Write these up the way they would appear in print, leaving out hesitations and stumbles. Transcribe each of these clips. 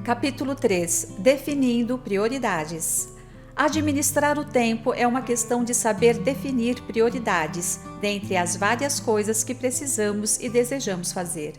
Capítulo 3. Definindo prioridades. Administrar o tempo é uma questão de saber definir prioridades, dentre as várias coisas que precisamos e desejamos fazer.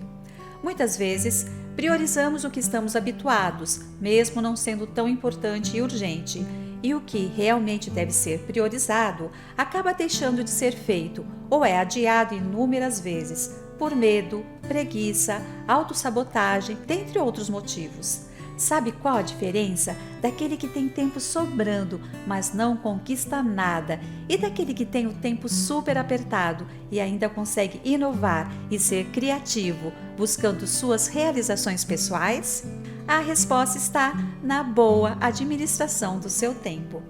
Muitas vezes, priorizamos o que estamos habituados, mesmo não sendo tão importante e urgente, e o que realmente deve ser priorizado acaba deixando de ser feito ou é adiado inúmeras vezes, por medo, preguiça, autossabotagem, dentre outros motivos. Sabe qual a diferença daquele que tem tempo sobrando, mas não conquista nada, e daquele que tem o tempo super apertado e ainda consegue inovar e ser criativo, buscando suas realizações pessoais? A resposta está na boa administração do seu tempo.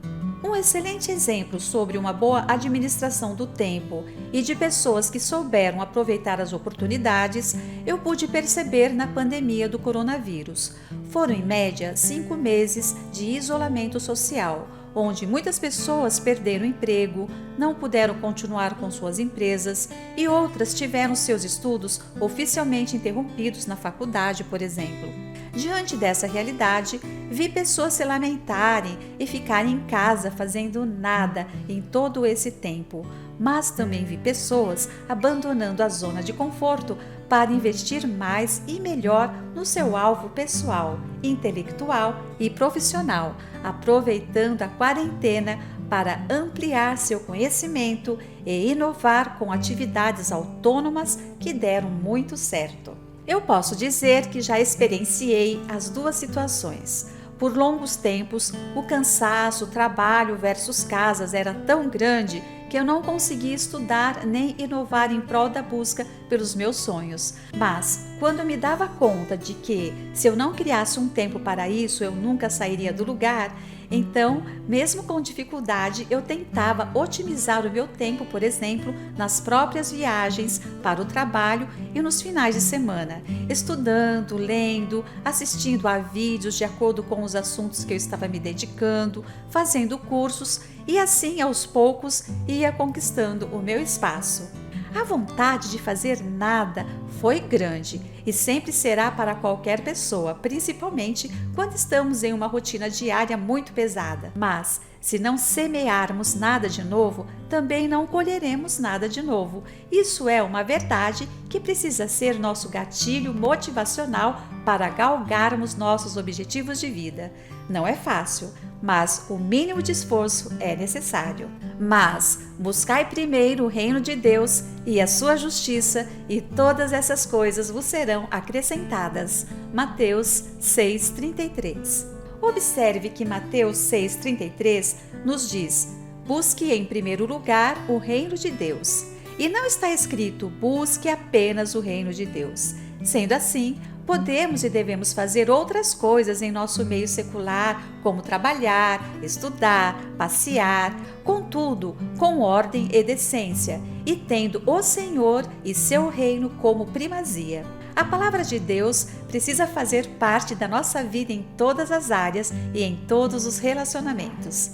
Um excelente exemplo sobre uma boa administração do tempo e de pessoas que souberam aproveitar as oportunidades, eu pude perceber na pandemia do coronavírus. Foram em média 5 meses de isolamento social, onde muitas pessoas perderam emprego, não puderam continuar com suas empresas e outras tiveram seus estudos oficialmente interrompidos na faculdade, por exemplo. Diante dessa realidade, vi pessoas se lamentarem e ficarem em casa fazendo nada em todo esse tempo, mas também vi pessoas abandonando a zona de conforto para investir mais e melhor no seu alvo pessoal, intelectual e profissional, aproveitando a quarentena para ampliar seu conhecimento e inovar com atividades autônomas que deram muito certo. Eu posso dizer que já experienciei as duas situações. Por longos tempos, o cansaço, trabalho versus casas era tão grande que eu não conseguia estudar nem inovar em prol da busca pelos meus sonhos. Mas, quando me dava conta de que, se eu não criasse um tempo para isso, eu nunca sairia do lugar, então, mesmo com dificuldade, eu tentava otimizar o meu tempo, por exemplo, nas próprias viagens para o trabalho e nos finais de semana, estudando, lendo, assistindo a vídeos de acordo com os assuntos que eu estava me dedicando, fazendo cursos e assim, aos poucos, ia conquistando o meu espaço. A vontade de fazer nada foi grande e sempre será para qualquer pessoa, principalmente quando estamos em uma rotina diária muito pesada. Mas, se não semearmos nada de novo, também não colheremos nada de novo. Isso é uma verdade que precisa ser nosso gatilho motivacional para galgarmos nossos objetivos de vida. Não é fácil, mas o mínimo de esforço é necessário. Mas buscai primeiro o reino de Deus e a sua justiça, e todas essas coisas vos serão acrescentadas. Mateus 6,33. Observe que Mateus 6,33 nos diz: busque em primeiro lugar o reino de Deus. E não está escrito: busque apenas o reino de Deus. Sendo assim, podemos e devemos fazer outras coisas em nosso meio secular, como trabalhar, estudar, passear, contudo, com ordem e decência, e tendo o Senhor e seu reino como primazia. A palavra de Deus precisa fazer parte da nossa vida em todas as áreas e em todos os relacionamentos.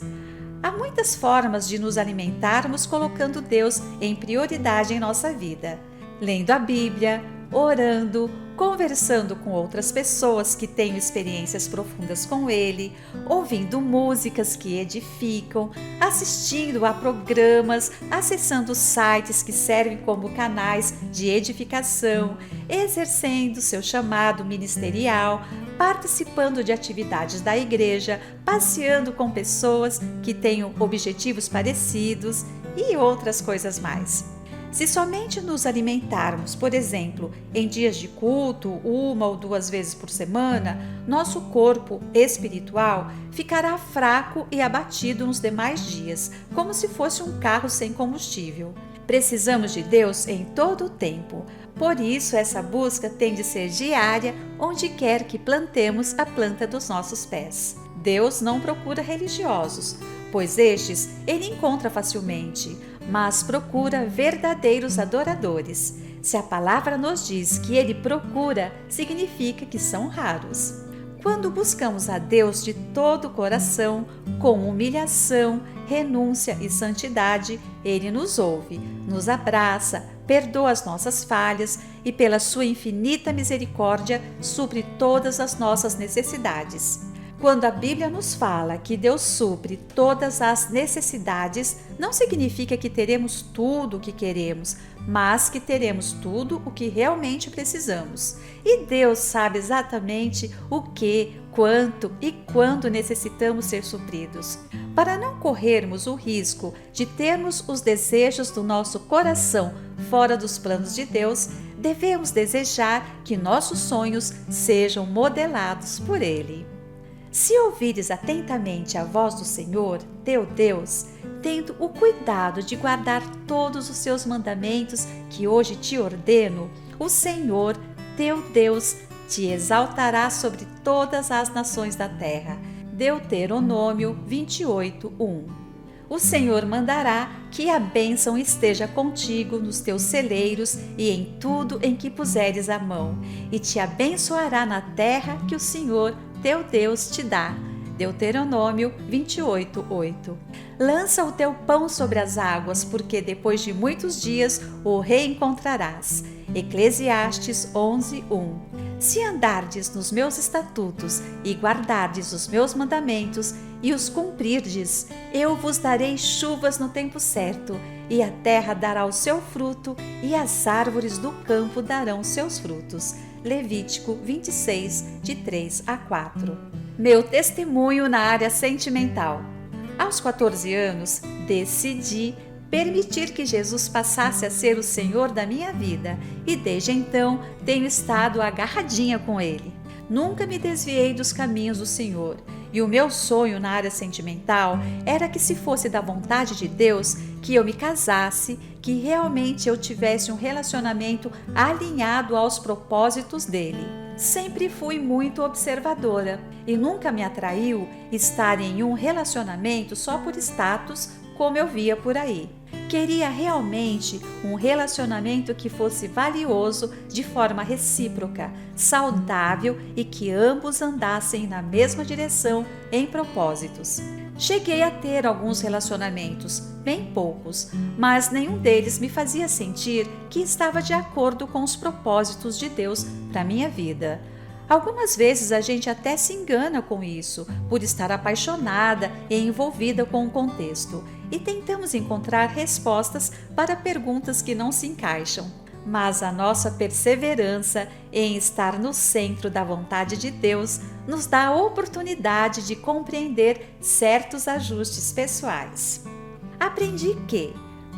Há muitas formas de nos alimentarmos colocando Deus em prioridade em nossa vida. Lendo a Bíblia, orando, conversando com outras pessoas que têm experiências profundas com Ele, ouvindo músicas que edificam, assistindo a programas, acessando sites que servem como canais de edificação, exercendo seu chamado ministerial, participando de atividades da igreja, passeando com pessoas que tenham objetivos parecidos e outras coisas mais. Se somente nos alimentarmos, por exemplo, em dias de culto, 1 ou 2 vezes por semana, nosso corpo espiritual ficará fraco e abatido nos demais dias, como se fosse um carro sem combustível. Precisamos de Deus em todo o tempo. Por isso, essa busca tem de ser diária, onde quer que plantemos a planta dos nossos pés. Deus não procura religiosos, pois estes ele encontra facilmente, mas procura verdadeiros adoradores. Se a palavra nos diz que ele procura, significa que são raros. Quando buscamos a Deus de todo o coração, com humilhação, renúncia e santidade, ele nos ouve, nos abraça, perdoa as nossas falhas e, pela sua infinita misericórdia, supre todas as nossas necessidades. Quando a Bíblia nos fala que Deus supre todas as necessidades, não significa que teremos tudo o que queremos, mas que teremos tudo o que realmente precisamos. E Deus sabe exatamente o que, quanto e quando necessitamos ser supridos. Para não corrermos o risco de termos os desejos do nosso coração fora dos planos de Deus, devemos desejar que nossos sonhos sejam modelados por Ele. Se ouvires atentamente a voz do Senhor, teu Deus, tendo o cuidado de guardar todos os seus mandamentos que hoje te ordeno, o Senhor, teu Deus, te exaltará sobre todas as nações da terra. Deuteronômio 28:1. O Senhor mandará que a bênção esteja contigo nos teus celeiros e em tudo em que puseres a mão, e te abençoará na terra que o Senhor, teu Deus, te dá. Deuteronômio 28:8. Lança o teu pão sobre as águas, porque depois de muitos dias o reencontrarás. Eclesiastes 11:1. Se andardes nos meus estatutos e guardardes os meus mandamentos e os cumprirdes, eu vos darei chuvas no tempo certo, e a terra dará o seu fruto, e as árvores do campo darão seus frutos. Levítico 26, de 3-4. Meu testemunho na área sentimental. Aos 14 anos, decidi permitir que Jesus passasse a ser o Senhor da minha vida e desde então tenho estado agarradinha com Ele. Nunca me desviei dos caminhos do Senhor e o meu sonho na área sentimental era que, se fosse da vontade de Deus, que eu me casasse, que realmente eu tivesse um relacionamento alinhado aos propósitos dele. Sempre fui muito observadora e nunca me atraiu estar em um relacionamento só por status, como eu via por aí. Queria realmente um relacionamento que fosse valioso de forma recíproca, saudável e que ambos andassem na mesma direção em propósitos. Cheguei a ter alguns relacionamentos, bem poucos, mas nenhum deles me fazia sentir que estava de acordo com os propósitos de Deus para minha vida. Algumas vezes a gente até se engana com isso, por estar apaixonada e envolvida com o contexto, e tentamos encontrar respostas para perguntas que não se encaixam. Mas a nossa perseverança em estar no centro da vontade de Deus nos dá a oportunidade de compreender certos ajustes pessoais. Aprendi que,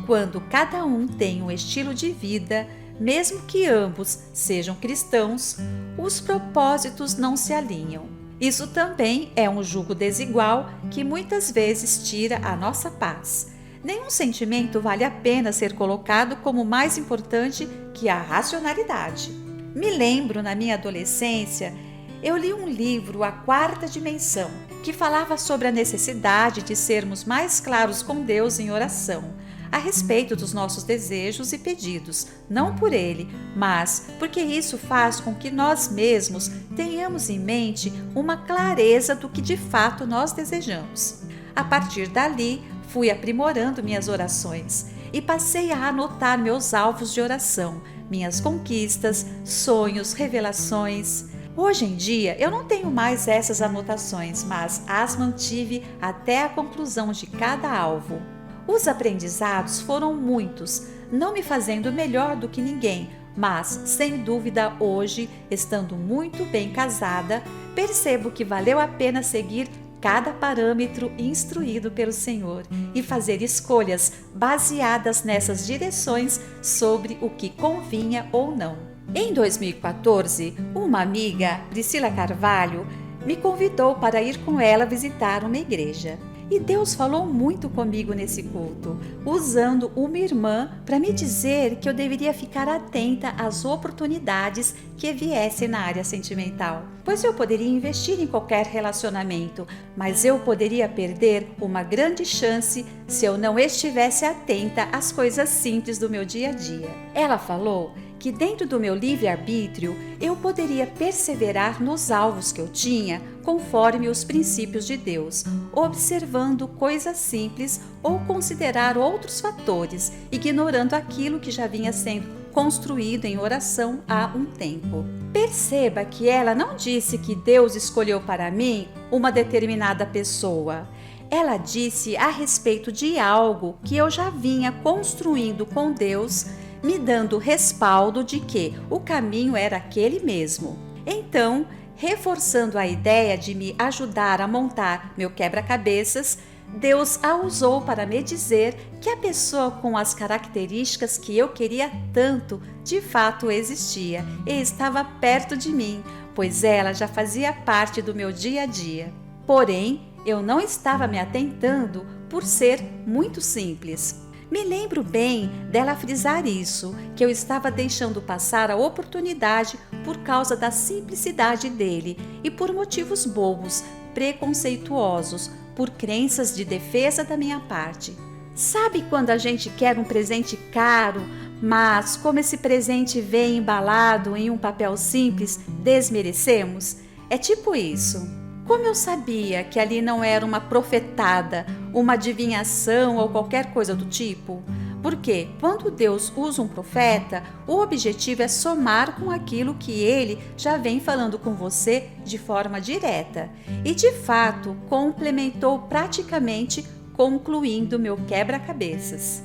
quando cada um tem um estilo de vida, mesmo que ambos sejam cristãos, os propósitos não se alinham. Isso também é um jugo desigual que muitas vezes tira a nossa paz. Nenhum sentimento vale a pena ser colocado como mais importante que a racionalidade. Me lembro, na minha adolescência, eu li um livro, A Quarta Dimensão, que falava sobre a necessidade de sermos mais claros com Deus em oração, a respeito dos nossos desejos e pedidos, não por Ele, mas porque isso faz com que nós mesmos tenhamos em mente uma clareza do que de fato nós desejamos. A partir dali, fui aprimorando minhas orações e passei a anotar meus alvos de oração, minhas conquistas, sonhos, revelações. Hoje em dia, eu não tenho mais essas anotações, mas as mantive até a conclusão de cada alvo. Os aprendizados foram muitos, não me fazendo melhor do que ninguém, mas, sem dúvida, hoje, estando muito bem casada, percebo que valeu a pena seguir cada parâmetro instruído pelo Senhor e fazer escolhas baseadas nessas direções sobre o que convinha ou não. Em 2014, uma amiga, Priscila Carvalho, me convidou para ir com ela visitar uma igreja. E Deus falou muito comigo nesse culto, usando uma irmã para me dizer que eu deveria ficar atenta às oportunidades que viessem na área sentimental, pois eu poderia investir em qualquer relacionamento, mas eu poderia perder uma grande chance se eu não estivesse atenta às coisas simples do meu dia a dia. Ela falou que dentro do meu livre-arbítrio eu poderia perseverar nos alvos que eu tinha conforme os princípios de Deus, observando coisas simples ou considerar outros fatores, ignorando aquilo que já vinha sendo construído em oração há um tempo. Perceba que ela não disse que Deus escolheu para mim uma determinada pessoa. Ela disse a respeito de algo que eu já vinha construindo com Deus, me dando respaldo de que o caminho era aquele mesmo. Então, reforçando a ideia de me ajudar a montar meu quebra-cabeças, Deus a usou para me dizer que a pessoa com as características que eu queria tanto de fato existia e estava perto de mim, pois ela já fazia parte do meu dia a dia. Porém, eu não estava me atentando por ser muito simples. Me lembro bem dela frisar isso, que eu estava deixando passar a oportunidade por causa da simplicidade dele e por motivos bobos, preconceituosos, por crenças de defesa da minha parte. Sabe quando a gente quer um presente caro, mas como esse presente vem embalado em um papel simples, desmerecemos? É tipo isso. Como eu sabia que ali não era uma profetada, uma adivinhação ou qualquer coisa do tipo? Porque quando Deus usa um profeta, o objetivo é somar com aquilo que ele já vem falando com você de forma direta. E de fato, complementou praticamente concluindo meu quebra-cabeças.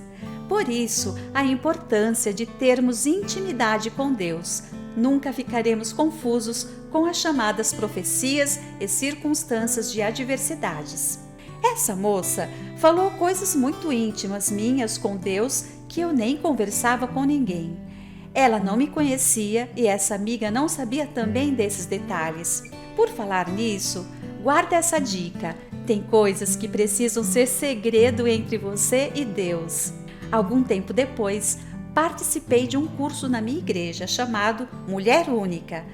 Por isso, a importância de termos intimidade com Deus. Nunca ficaremos confusos com as chamadas profecias e circunstâncias de adversidades. Essa moça falou coisas muito íntimas minhas com Deus que eu nem conversava com ninguém. Ela não me conhecia e essa amiga não sabia também desses detalhes. Por falar nisso, guarda essa dica. Tem coisas que precisam ser segredo entre você e Deus. Algum tempo depois, participei de um curso na minha igreja chamado Mulher Única.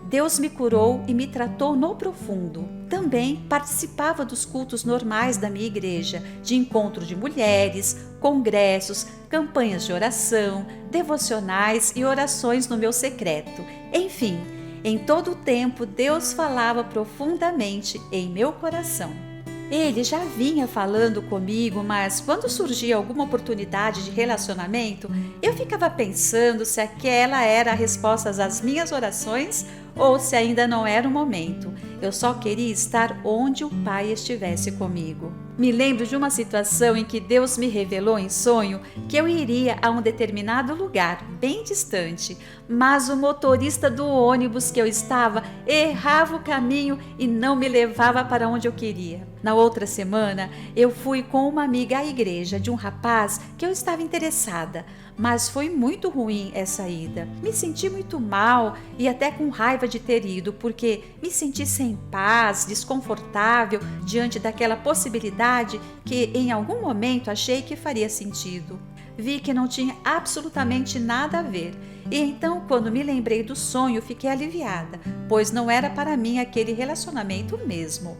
Deus me curou e me tratou no profundo. Também participava dos cultos normais da minha igreja, de encontro de mulheres, congressos, campanhas de oração, devocionais e orações no meu secreto. Enfim, em todo o tempo Deus falava profundamente em meu coração. Ele já vinha falando comigo, mas quando surgia alguma oportunidade de relacionamento, eu ficava pensando se aquela era a resposta às minhas orações ou se ainda não era o momento. Eu só queria estar onde o Pai estivesse comigo. Me lembro de uma situação em que Deus me revelou em sonho que eu iria a um determinado lugar, bem distante, mas o motorista do ônibus que eu estava errava o caminho e não me levava para onde eu queria. Na outra semana, eu fui com uma amiga à igreja de um rapaz que eu estava interessada, mas foi muito ruim essa ida. Me senti muito mal e até com raiva de ter ido, porque me senti sem paz, desconfortável diante daquela possibilidade que em algum momento achei que faria sentido. Vi que não tinha absolutamente nada a ver. E então, quando me lembrei do sonho, fiquei aliviada, pois não era para mim aquele relacionamento mesmo.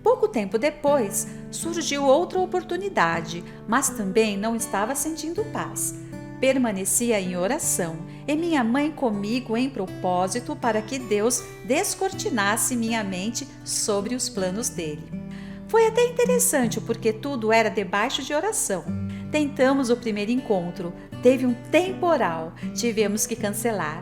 Pouco tempo depois, surgiu outra oportunidade, mas também não estava sentindo paz. Permanecia em oração e minha mãe comigo em propósito para que Deus descortinasse minha mente sobre os planos dele. Foi até interessante porque tudo era debaixo de oração. Tentamos o primeiro encontro, teve um temporal, tivemos que cancelar.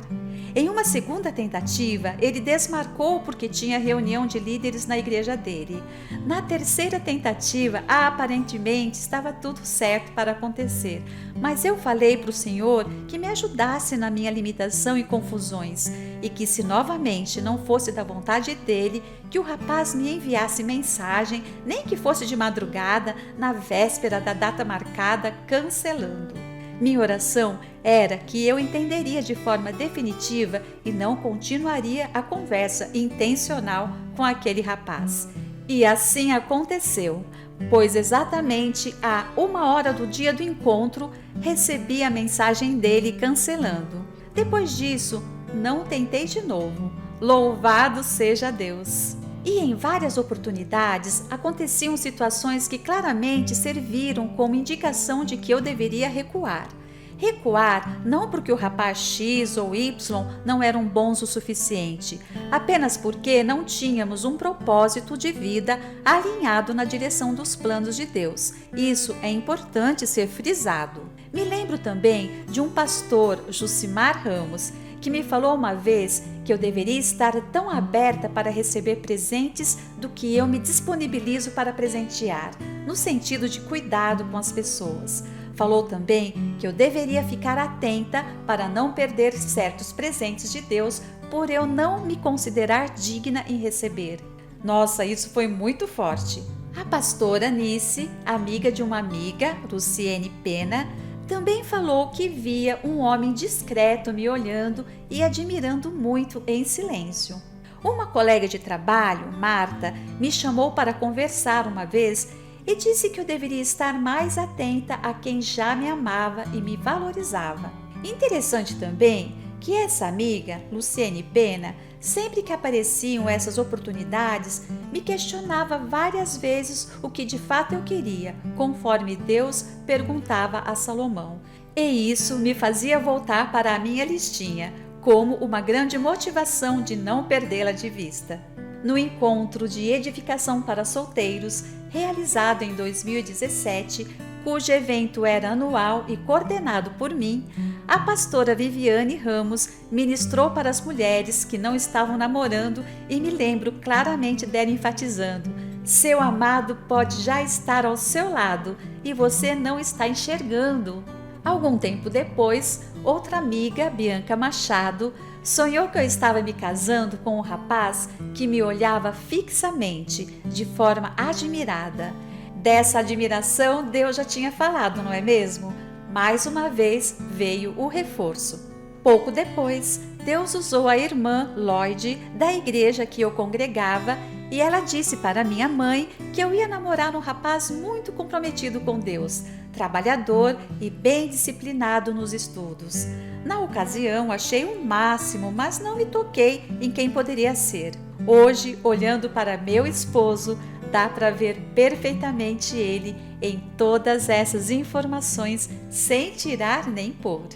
Em uma segunda tentativa, ele desmarcou porque tinha reunião de líderes na igreja dele. Na terceira tentativa, aparentemente estava tudo certo para acontecer, mas eu falei para o Senhor que me ajudasse na minha limitação e confusões e que se novamente não fosse da vontade dele, que o rapaz me enviasse mensagem, nem que fosse de madrugada, na véspera da data marcada, cancelando. Minha oração era que eu entenderia de forma definitiva e não continuaria a conversa intencional com aquele rapaz. E assim aconteceu, pois exatamente a 1 hora do dia do encontro recebi a mensagem dele cancelando. Depois disso, não tentei de novo. Louvado seja Deus! E em várias oportunidades aconteciam situações que claramente serviram como indicação de que eu deveria recuar. Recuar não porque o rapaz X ou Y não eram bons o suficiente, apenas porque não tínhamos um propósito de vida alinhado na direção dos planos de Deus. Isso é importante ser frisado. Me lembro também de um pastor, Jucimar Ramos, que me falou uma vez que eu deveria estar tão aberta para receber presentes do que eu me disponibilizo para presentear, no sentido de cuidado com as pessoas. Falou também que eu deveria ficar atenta para não perder certos presentes de Deus por eu não me considerar digna em receber. Nossa, isso foi muito forte. A pastora Anice, amiga de uma amiga, Luciene Pena, também falou que via um homem discreto me olhando e admirando muito em silêncio. Uma colega de trabalho, Marta, me chamou para conversar uma vez e disse que eu deveria estar mais atenta a quem já me amava e me valorizava. Interessante também que essa amiga, Luciene Pena, sempre que apareciam essas oportunidades, me questionava várias vezes o que de fato eu queria, conforme Deus perguntava a Salomão. E isso me fazia voltar para a minha listinha, como uma grande motivação de não perdê-la de vista. No encontro de edificação para solteiros, realizado em 2017, cujo evento era anual e coordenado por mim, a pastora Viviane Ramos ministrou para as mulheres que não estavam namorando e me lembro claramente dela enfatizando: seu amado pode já estar ao seu lado e você não está enxergando. Algum tempo depois, outra amiga, Bianca Machado, sonhou que eu estava me casando com um rapaz que me olhava fixamente, de forma admirada. Dessa admiração, Deus já tinha falado, não é mesmo? Mais uma vez veio o reforço. Pouco depois, Deus usou a irmã Lloyd da igreja que eu congregava e ela disse para minha mãe que eu ia namorar um rapaz muito comprometido com Deus, trabalhador e bem disciplinado nos estudos. Na ocasião, achei o máximo, mas não me toquei em quem poderia ser. Hoje, olhando para meu esposo, dá para ver perfeitamente ele em todas essas informações, sem tirar nem pôr.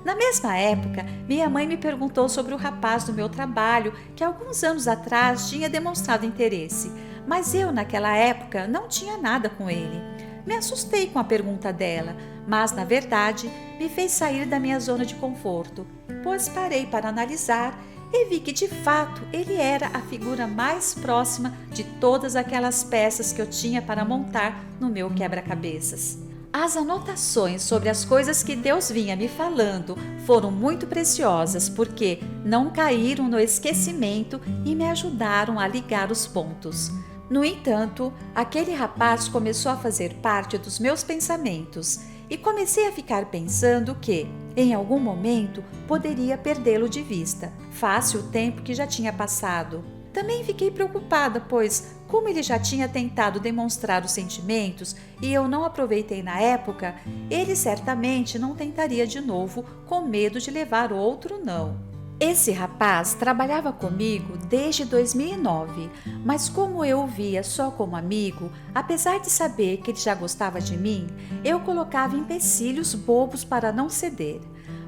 Na mesma época, minha mãe me perguntou sobre o rapaz do meu trabalho que alguns anos atrás tinha demonstrado interesse, mas eu naquela época não tinha nada com ele. Me assustei com a pergunta dela, mas na verdade me fez sair da minha zona de conforto, pois parei para analisar e vi que de fato ele era a figura mais próxima de todas aquelas peças que eu tinha para montar no meu quebra-cabeças. As anotações sobre as coisas que Deus vinha me falando foram muito preciosas porque não caíram no esquecimento e me ajudaram a ligar os pontos. No entanto, aquele rapaz começou a fazer parte dos meus pensamentos e comecei a ficar pensando que, em algum momento, poderia perdê-lo de vista, face o tempo que já tinha passado. Também fiquei preocupada, pois, como ele já tinha tentado demonstrar os sentimentos e eu não aproveitei na época, ele certamente não tentaria de novo com medo de levar outro não. Esse rapaz trabalhava comigo desde 2009, mas como eu o via só como amigo, apesar de saber que ele já gostava de mim, eu colocava empecilhos bobos para não ceder.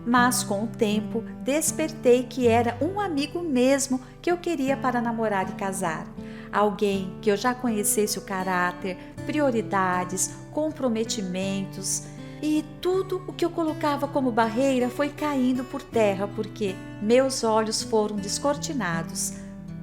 Mas com o tempo despertei que era um amigo mesmo que eu queria para namorar e casar. Alguém que eu já conhecesse o caráter, prioridades, comprometimentos. E tudo o que eu colocava como barreira foi caindo por terra porque meus olhos foram descortinados,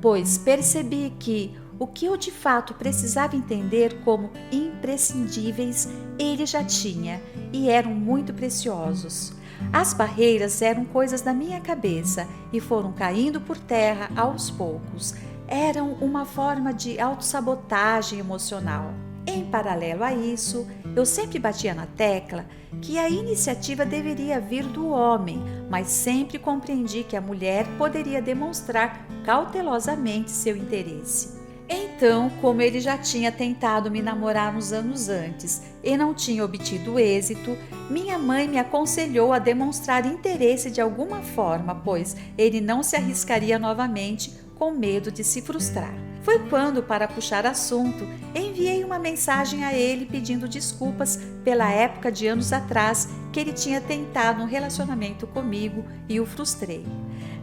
pois percebi que o que eu de fato precisava entender como imprescindíveis ele já tinha e eram muito preciosos. As barreiras eram coisas da minha cabeça e foram caindo por terra aos poucos. Eram uma forma de autossabotagem emocional. Em paralelo a isso, eu sempre batia na tecla que a iniciativa deveria vir do homem, mas sempre compreendi que a mulher poderia demonstrar cautelosamente seu interesse. Então, como ele já tinha tentado me namorar uns anos antes e não tinha obtido êxito, minha mãe me aconselhou a demonstrar interesse de alguma forma, pois ele não se arriscaria novamente com medo de se frustrar. Foi quando, para puxar assunto, enviei uma mensagem a ele pedindo desculpas pela época de anos atrás que ele tinha tentado um relacionamento comigo e o frustrei.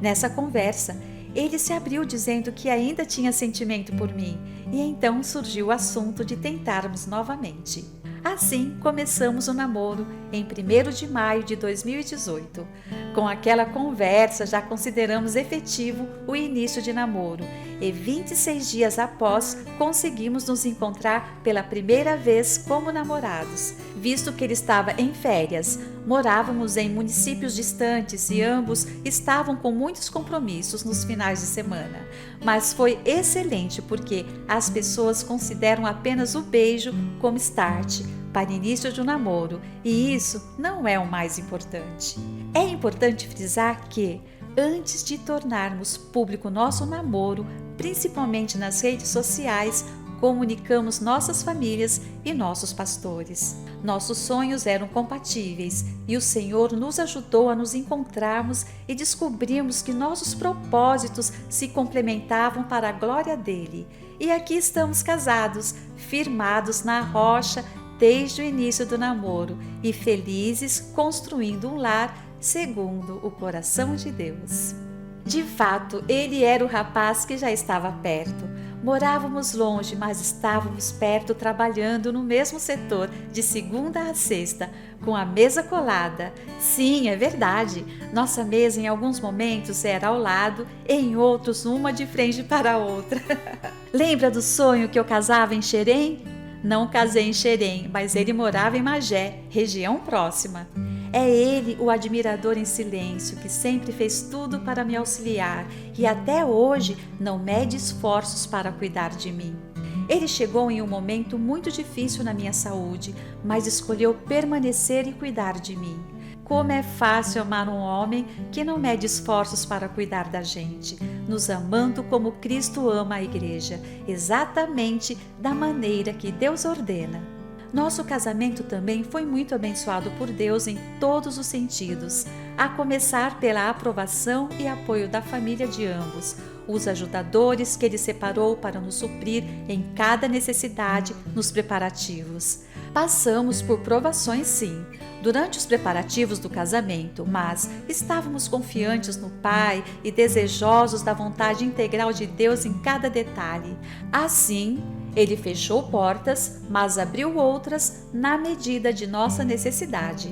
Nessa conversa, ele se abriu dizendo que ainda tinha sentimento por mim e então surgiu o assunto de tentarmos novamente. Assim, começamos o namoro em 1º de maio de 2018. Com aquela conversa, já consideramos efetivo o início de namoro e 26 dias após, conseguimos nos encontrar pela primeira vez como namorados, visto que ele estava em férias. Morávamos em municípios distantes e ambos estavam com muitos compromissos nos finais de semana. Mas foi excelente porque as pessoas consideram apenas o beijo como start para início de um namoro, e isso não é o mais importante. É importante frisar que, antes de tornarmos público nosso namoro, principalmente nas redes sociais, comunicamos nossas famílias e nossos pastores. Nossos sonhos eram compatíveis e o Senhor nos ajudou a nos encontrarmos e descobrirmos que nossos propósitos se complementavam para a glória dele. E aqui estamos casados, firmados na rocha desde o início do namoro e felizes construindo um lar segundo o coração de Deus. De fato, ele era o rapaz que já estava perto. Morávamos longe, mas estávamos perto trabalhando no mesmo setor de segunda a sexta, com a mesa colada. Sim, é verdade. Nossa mesa em alguns momentos era ao lado, em outros uma de frente para a outra. Lembra do sonho que eu casava em Xerém? Não casei em Xerém, mas ele morava em Magé, região próxima. É ele o admirador em silêncio que sempre fez tudo para me auxiliar e até hoje não mede esforços para cuidar de mim. Ele chegou em um momento muito difícil na minha saúde, mas escolheu permanecer e cuidar de mim. Como é fácil amar um homem que não mede esforços para cuidar da gente, nos amando como Cristo ama a igreja, exatamente da maneira que Deus ordena. Nosso casamento também foi muito abençoado por Deus em todos os sentidos, a começar pela aprovação e apoio da família de ambos, os ajudadores que Ele separou para nos suprir em cada necessidade nos preparativos. Passamos por provações, sim, durante os preparativos do casamento, mas estávamos confiantes no Pai e desejosos da vontade integral de Deus em cada detalhe. Assim, Ele fechou portas, mas abriu outras na medida de nossa necessidade.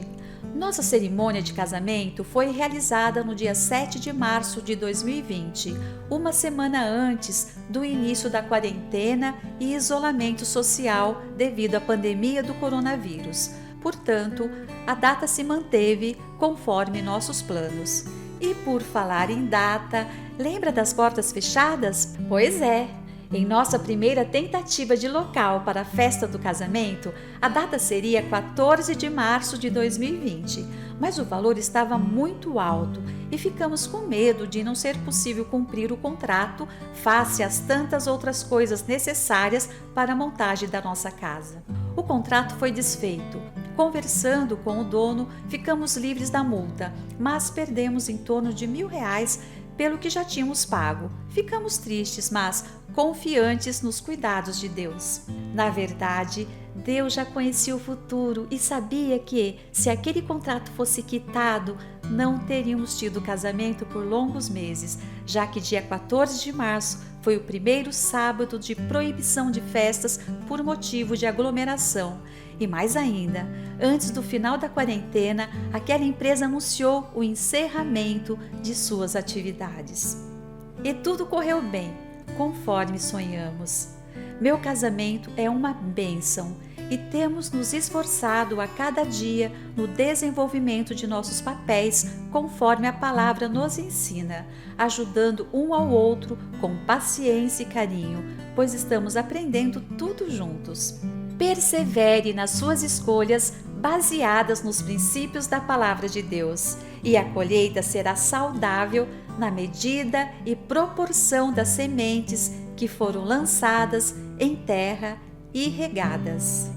Nossa cerimônia de casamento foi realizada no dia 7 de março de 2020, uma semana antes do início da quarentena e isolamento social devido à pandemia do coronavírus. Portanto, a data se manteve conforme nossos planos. E por falar em data, lembra das portas fechadas? Pois é! Em nossa primeira tentativa de local para a festa do casamento, a data seria 14 de março de 2020, mas o valor estava muito alto e ficamos com medo de não ser possível cumprir o contrato face às tantas outras coisas necessárias para a montagem da nossa casa. O contrato foi desfeito. Conversando com o dono, ficamos livres da multa, mas perdemos em torno de R$1.000 pelo que já tínhamos pago. Ficamos tristes, mas confiantes nos cuidados de Deus. Na verdade, Deus já conhecia o futuro e sabia que, se aquele contrato fosse quitado, não teríamos tido casamento por longos meses, já que dia 14 de março foi o primeiro sábado de proibição de festas por motivo de aglomeração. E mais ainda, antes do final da quarentena, aquela empresa anunciou o encerramento de suas atividades. E tudo correu bem, conforme sonhamos. Meu casamento é uma bênção e temos nos esforçado a cada dia no desenvolvimento de nossos papéis conforme a palavra nos ensina, ajudando um ao outro com paciência e carinho, pois estamos aprendendo tudo juntos. Persevere nas suas escolhas baseadas nos princípios da palavra de Deus, e a colheita será saudável na medida e proporção das sementes que foram lançadas em terra e regadas.